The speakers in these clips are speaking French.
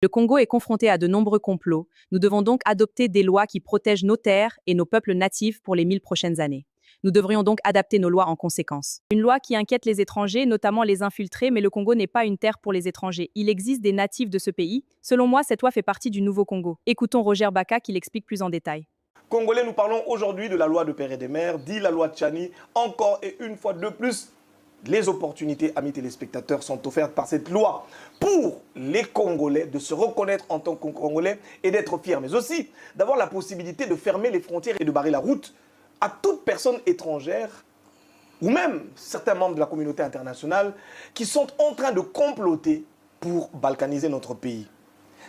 Le Congo est confronté à de nombreux complots. Nous devons donc adopter des lois qui protègent nos terres et nos peuples natifs pour les 1000 prochaines années. Nous devrions donc adapter nos lois en conséquence. Une loi qui inquiète les étrangers, notamment les infiltrés, mais le Congo n'est pas une terre pour les étrangers. Il existe des natifs de ce pays. Selon moi, cette loi fait partie du nouveau Congo. Écoutons Roger Baka qui l'explique plus en détail. Congolais, nous parlons aujourd'hui de la loi de Père et des Mères, dit la loi Tchani. Encore et une fois de plus, les opportunités, amis téléspectateurs, sont offertes par cette loi pour les Congolais de se reconnaître en tant que Congolais et d'être fiers, mais aussi d'avoir la possibilité de fermer les frontières et de barrer la route à toute personne étrangère ou même certains membres de la communauté internationale qui sont en train de comploter pour balkaniser notre pays.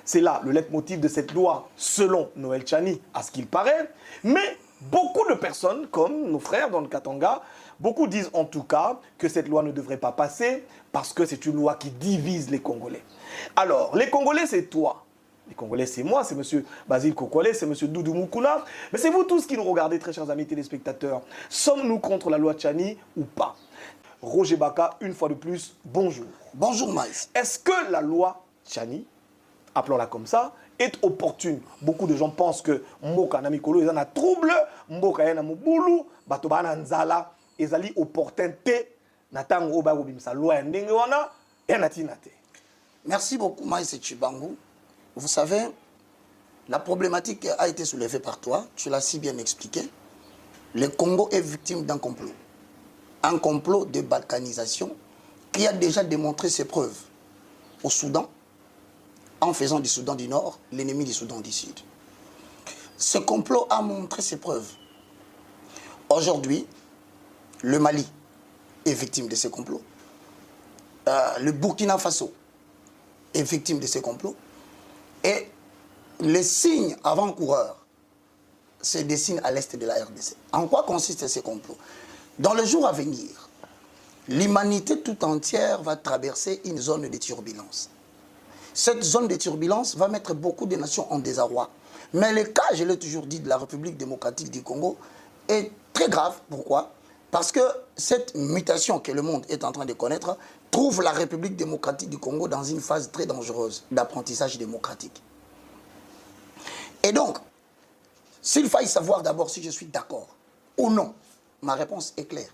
C'est là le leitmotiv de cette loi, selon Noël Tchani, à ce qu'il paraît. Mais beaucoup de personnes, comme nos frères dans le Katanga, beaucoup disent en tout cas que cette loi ne devrait pas passer parce que c'est une loi qui divise les Congolais. Alors, les Congolais, c'est toi. Les Congolais, c'est moi, c'est M. Basile Kokole, c'est M. Doudou Moukoula. Mais c'est vous tous qui nous regardez, très chers amis téléspectateurs. Sommes-nous contre la loi Tchani ou pas? Roger Baka, une fois de plus, bonjour. Bonjour Maïs. Est-ce que la loi Tchani, appelons-la comme ça, est opportune? Beaucoup de gens pensent que Mboka na mikolo ezana trouble, Mboka yana mubulu, bato bana nzala, ezali opportunité na tango oba kobimisa loi ya ndenge wana yana tina te. Merci beaucoup Maïs Chibangu. Vous savez, la problématique a été soulevée par toi, tu l'as si bien expliqué. Le Congo est victime d'un complot. Un complot de balkanisation qui a déjà démontré ses preuves au Soudan, en faisant du Soudan du Nord l'ennemi du Soudan du Sud. Ce complot a montré ses preuves. Aujourd'hui, le Mali est victime de ce complot. Le Burkina Faso est victime de ce complot. Et les signes avant-coureurs se dessinent à l'est de la RDC. En quoi consiste ce complot? Dans le jour à venir, l'humanité tout entière va traverser une zone de turbulence. Cette zone de turbulence va mettre beaucoup de nations en désarroi. Mais le cas, je l'ai toujours dit, de la République démocratique du Congo est très grave. Pourquoi? Parce que cette mutation que le monde est en train de connaître trouve la République démocratique du Congo dans une phase très dangereuse d'apprentissage démocratique. Et donc, s'il faille savoir d'abord si je suis d'accord ou non, ma réponse est claire.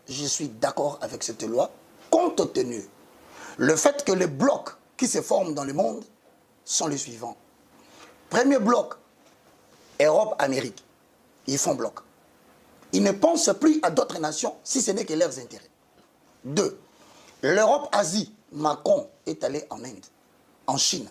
Je suis d'accord avec cette loi, compte tenu le fait que les blocs qui se forment dans le monde sont les suivants. Premier bloc, Europe-Amérique. Ils font bloc. Ils ne pensent plus à d'autres nations si ce n'est que leurs intérêts. 2. L'Europe-Asie. Macron est allé en Inde, en Chine.